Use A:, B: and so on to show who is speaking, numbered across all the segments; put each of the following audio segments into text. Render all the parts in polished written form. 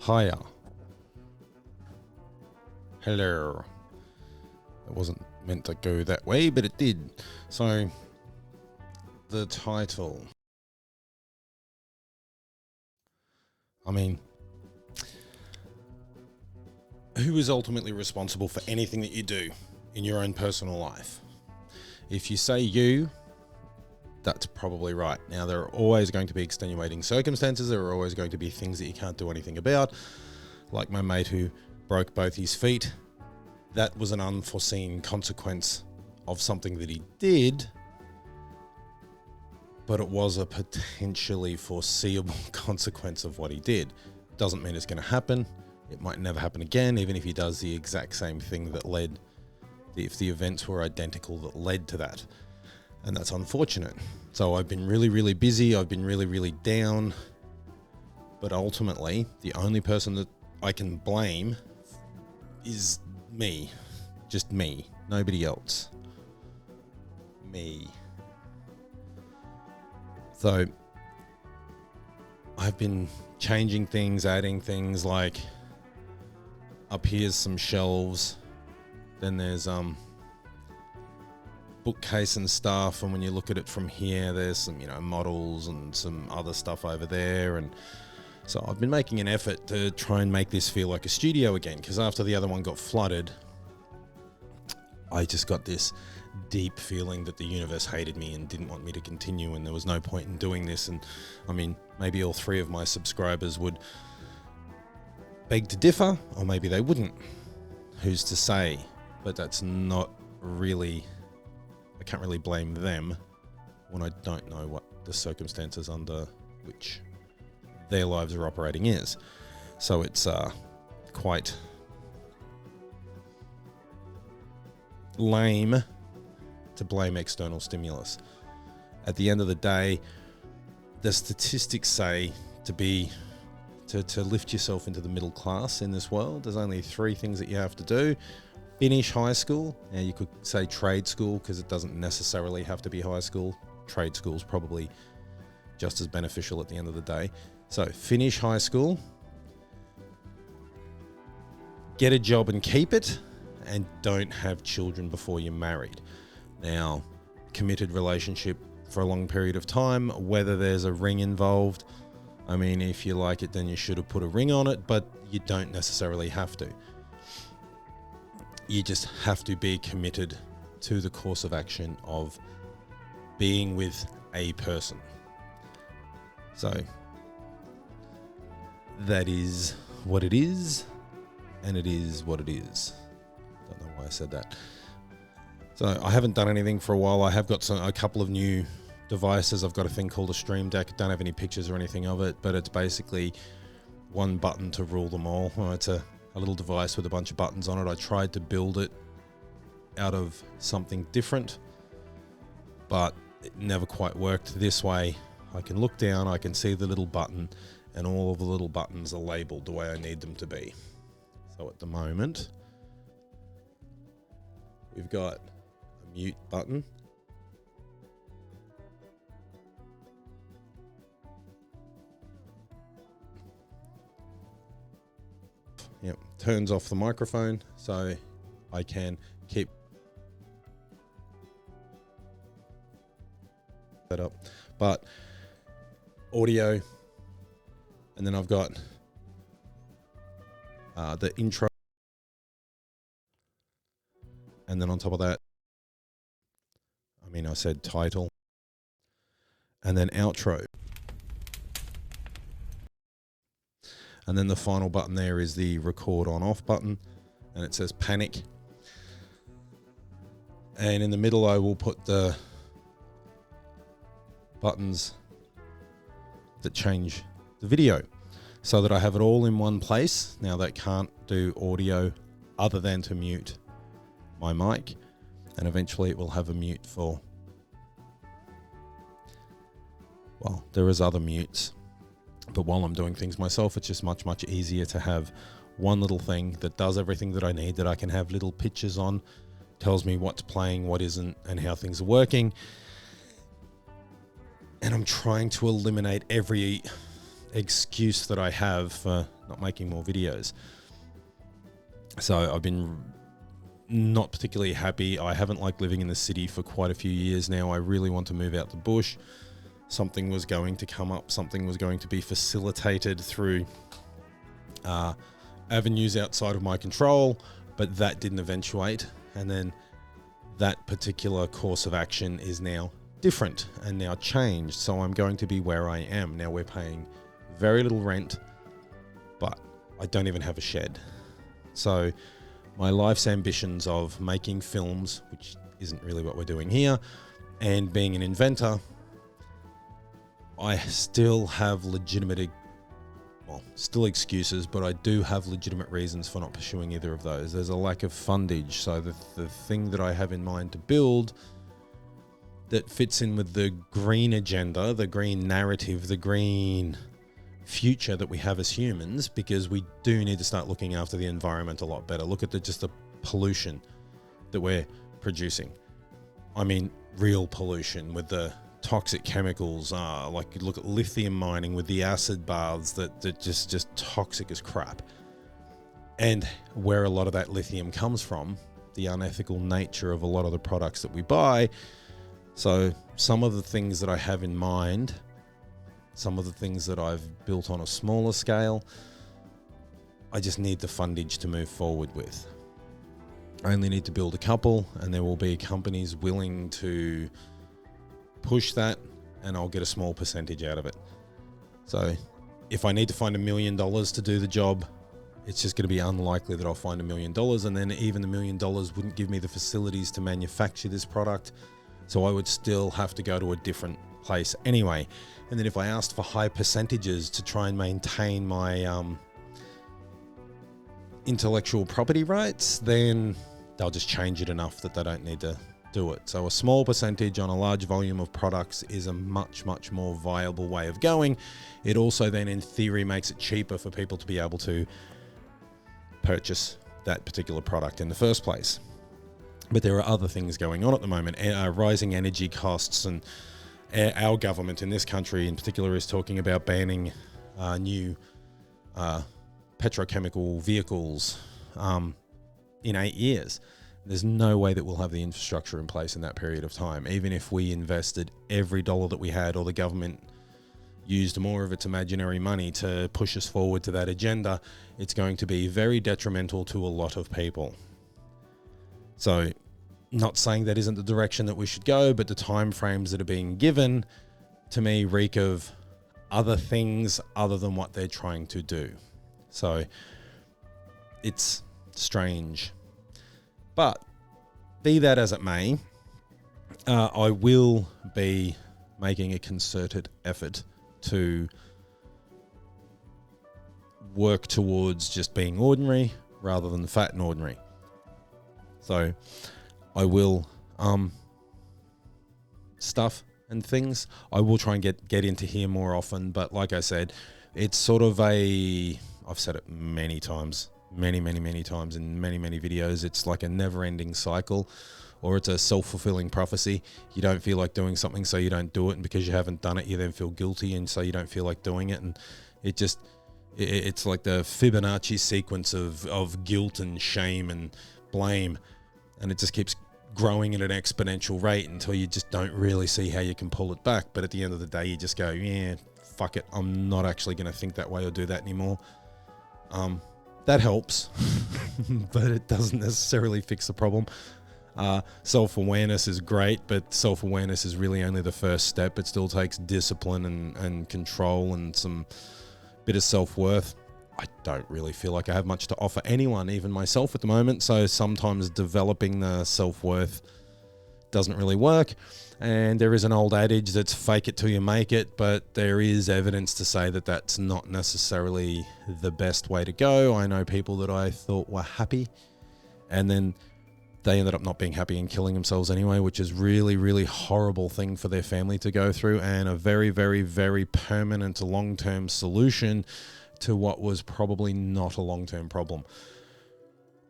A: Hiya. Hello. It wasn't meant to go that way, but it did. So, the title. I mean, who is ultimately responsible for anything that you do in your own personal life? If you say you, that's probably right. Now, there are always going to be extenuating circumstances. There are always going to be things that you can't do anything about. Like my mate who broke both his feet. That was an unforeseen consequence of something that he did, but it was a potentially foreseeable consequence of what he did. Doesn't mean it's going to happen. It might never happen again, even if he does the exact same thing that led, if the events were identical that led to that. And that's unfortunate. So I've been really, really busy. I've been really, really down. But ultimately, the only person that I can blame is me. Just me. Nobody else. Me. So I've been changing things, adding things, like up here's some shelves. Then there's bookcase and stuff, and when you look at it from here, there's some, models and some other stuff over there. And so I've been making an effort to try and make this feel like a studio again, because after the other one got flooded, I just got this deep feeling that the universe hated me and didn't want me to continue, and there was no point in doing this. And I mean, maybe all three of my subscribers would beg to differ, or maybe they wouldn't. Who's to say? But that's not really, I can't really blame them when I don't know what the circumstances under which their lives are operating is. So it's quite lame to blame external stimulus. At the end of the day, the statistics say to lift yourself into the middle class in this world, there's only 3 things that you have to do. Finish high school. Now you could say trade school, because it doesn't necessarily have to be high school. Trade school is probably just as beneficial at the end of the day. So finish high school, get a job and keep it, and don't have children before you're married. Now, committed relationship for a long period of time, whether there's a ring involved, I mean, if you like it, then you should have put a ring on it, but you don't necessarily have to. You just have to be committed to the course of action of being with a person. So that is what it is, and it is what it is. Don't know why I said that. So I haven't done anything for a while. I have got a couple of new devices. I've got a thing called a Stream Deck. Don't have any pictures or anything of it, but it's basically one button to rule them all. Well, it's a little device with a bunch of buttons on it. I tried to build it out of something different, but it never quite worked. This way, I can look down, I can see the little button, and all of the little buttons are labeled the way I need them to be. So at the moment, we've got a mute button. Yep, turns off the microphone, so I can keep that up. But audio, and then I've got the intro, and then on top of that, I said title, and then outro. And then the final button there is the record on off button, and it says panic. And in the middle, I will put the buttons that change the video, so that I have it all in one place. Now that can't do audio other than to mute my mic, and eventually it will have a mute for, well, there is other mutes. But while I'm doing things myself, it's just much, much easier to have one little thing that does everything that I need, that I can have little pictures on, tells me what's playing, what isn't, and how things are working. And I'm trying to eliminate every excuse that I have for not making more videos. So I've been not particularly happy. I haven't liked living in the city for quite a few years now. I really want to move out the bush. Something was going to come up. Something was going to be facilitated through avenues outside of my control, but that didn't eventuate. And then that particular course of action is now different and now changed. So I'm going to be where I am. Now we're paying very little rent, but I don't even have a shed. So my life's ambitions of making films, which isn't really what we're doing here, and being an inventor, I still have still excuses, but I do have legitimate reasons for not pursuing either of those. There's a lack of fundage. So the thing that I have in mind to build that fits in with the green agenda, the green narrative, the green future that we have as humans, because we do need to start looking after the environment a lot better. Look at just the pollution that we're producing. I mean, real pollution with the toxic chemicals. Like you look at lithium mining with the acid baths that just toxic as crap. And where a lot of that lithium comes from, the unethical nature of a lot of the products that we buy. So some of the things that I have in mind, some of the things that I've built on a smaller scale, I just need the fundage to move forward with. I only need to build a couple, and there will be companies willing to push that, and I'll get a small percentage out of it. So if I need to find $1 million to do the job, it's just going to be unlikely that I'll find $1 million, and then even the $1 million wouldn't give me the facilities to manufacture this product. So I would still have to go to a different place anyway. And then if I asked for high percentages to try and maintain my intellectual property rights, then they'll just change it enough that they don't need to do it. So a small percentage on a large volume of products is a much, much more viable way of going. It also then in theory makes it cheaper for people to be able to purchase that particular product in the first place. But there are other things going on at the moment. Rising energy costs, and our government in this country in particular is talking about banning new petrochemical vehicles in 8 years. There's no way that we'll have the infrastructure in place in that period of time. Even if we invested every dollar that we had, or the government used more of its imaginary money to push us forward to that agenda, it's going to be very detrimental to a lot of people. So, not saying that isn't the direction that we should go, but the time frames that are being given to me reek of other things other than what they're trying to do. So it's strange. But be that as it may, I will be making a concerted effort to work towards just being ordinary rather than fat and ordinary. So I will stuff and things. I will try and get into here more often, but like I said, it's sort of I've said it many times, many times in many videos. It's like a never-ending cycle, or it's a self-fulfilling prophecy. You don't feel like doing something, so you don't do it, and because you haven't done it, you then feel guilty, and so you don't feel like doing it, and it's like the Fibonacci sequence of guilt and shame and blame, and it just keeps growing at an exponential rate until you just don't really see how you can pull it back. But at the end of the day, you just go, yeah, fuck it, I'm not actually going to think that way or do that anymore. That helps, but it doesn't necessarily fix the problem. Self-awareness is great, but self-awareness is really only the first step. It still takes discipline and control and some bit of self-worth. I don't really feel like I have much to offer anyone, even myself at the moment. So sometimes developing the self-worth doesn't really work. And there is an old adage that's fake it till you make it, but there is evidence to say that that's not necessarily the best way to go. I know people that I thought were happy, and then they ended up not being happy and killing themselves anyway, which is really, really horrible thing for their family to go through, and a very, very, very permanent long-term solution to what was probably not a long-term problem.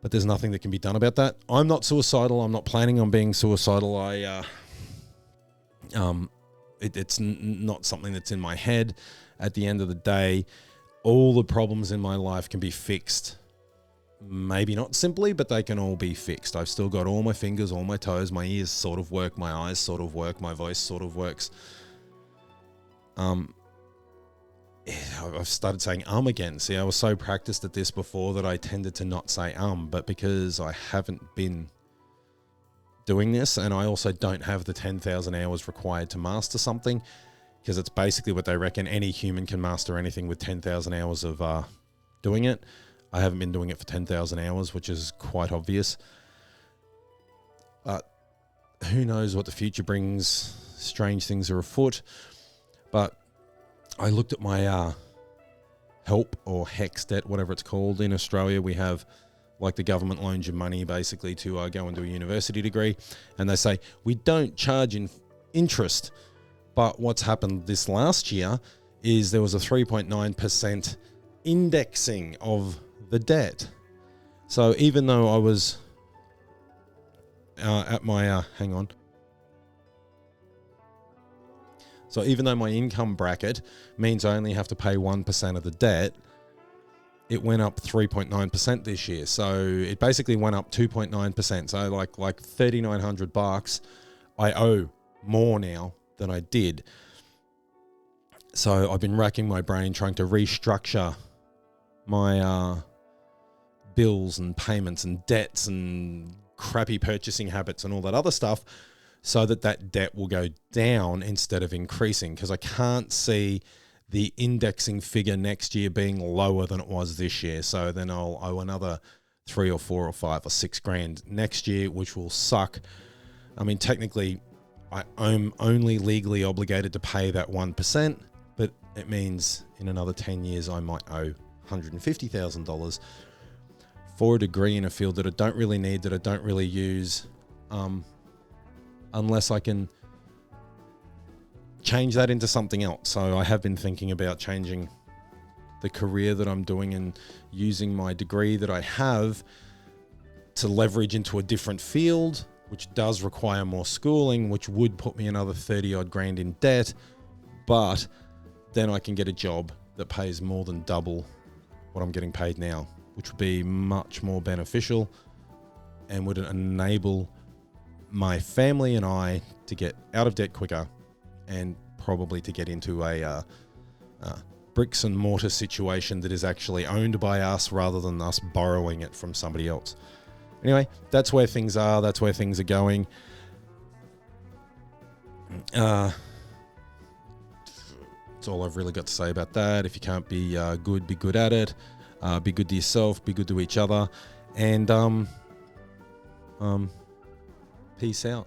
A: But there's nothing that can be done about that. I'm not suicidal. I'm not planning on being suicidal. It's not something that's in my head. At the end of the day, all the problems in my life can be fixed. Maybe not simply, but they can all be fixed. I've still got all my fingers, all my toes, my ears sort of work, my eyes sort of work, my voice sort of works. I've started saying again. See, I was so practiced at this before that I tended to not say but because I haven't been doing this, and I also don't have the 10,000 hours required to master something, because it's basically what they reckon any human can master anything with 10,000 hours of doing it. I haven't been doing it for 10,000 hours, which is quite obvious. But who knows what the future brings? Strange things are afoot. But I looked at my HELP or HECS debt, whatever it's called. In Australia, we have, like, the government loans you money basically to go and do a university degree. And they say, we don't charge interest. But what's happened this last year is there was a 3.9% indexing of the debt. So even though I was at my, So even though my income bracket means I only have to pay 1% of the debt, it went up 3.9% this year. So it basically went up 2.9%. So like $3,900 I owe more now than I did. So I've been racking my brain trying to restructure my bills and payments and debts and crappy purchasing habits and all that other stuff, so that debt will go down instead of increasing, because I can't see the indexing figure next year being lower than it was this year. So then I'll owe another $3 or $4 or $5 or $6 grand next year, which will suck. I mean, technically, I'm only legally obligated to pay that 1%, but it means in another 10 years I might owe $150,000 for a degree in a field that I don't really need, that I don't really use, unless I can change that into something else. So I have been thinking about changing the career that I'm doing and using my degree that I have to leverage into a different field, which does require more schooling, which would put me another 30 odd grand in debt. But then I can get a job that pays more than double what I'm getting paid now, which would be much more beneficial and would enable my family and I to get out of debt quicker, and probably to get into a bricks and mortar situation that is actually owned by us rather than us borrowing it from somebody else. Anyway, that's where things are. That's where things are going. That's all I've really got to say about that. If you can't be good, be good at it. Be good to yourself. Be good to each other. And peace out.